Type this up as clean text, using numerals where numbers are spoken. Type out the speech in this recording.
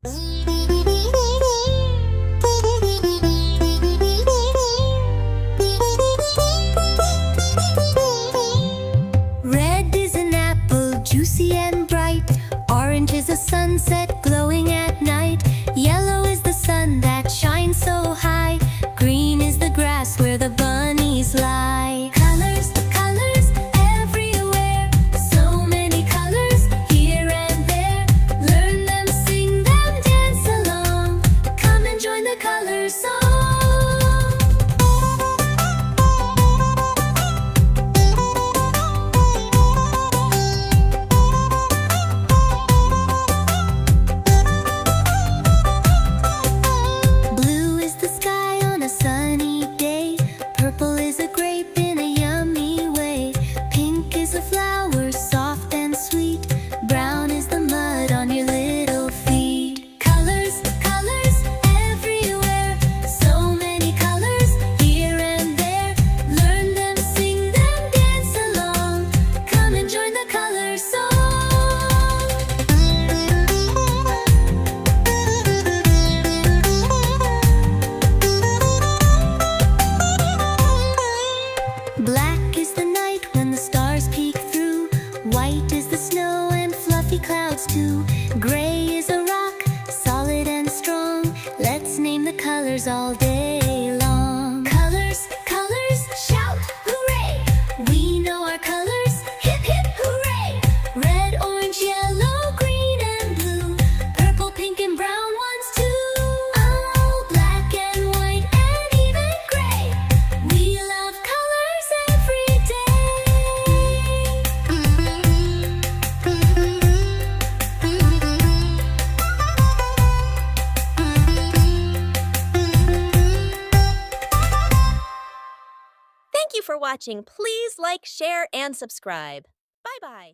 Red is an apple, juicy and bright. Orange is a sunset glowing at night. Yellow is the sun that shines so high. Green is the grass where the bunnies lie. Colors, colors, everywhere. So many colors here and there. Learn them, sing them, dance along. Come and join the color song. Blue is the sky on a sunny day. Purple is a grape in a yummy way. Pink is a flower, soft and sweet. Brown is the mud on your little feet. Colors, colors, everywhere. So many colors here and there. Learn them, sing them, dance along. Come and join the color song. Black is the night when the stars peek through. White is the snow and fluffy clouds too. Gray is a rock, solid and strong. Let's name the colors all day long. Colors, colors, shout hooray! We know our colors, hip hip hooray! Red, orange, yellow, green and blue. Purple, pink and brown ones too. Oh, black and white and even gray. We love colors every day. Thank you for watching. Please like, share, and subscribe. Bye-bye.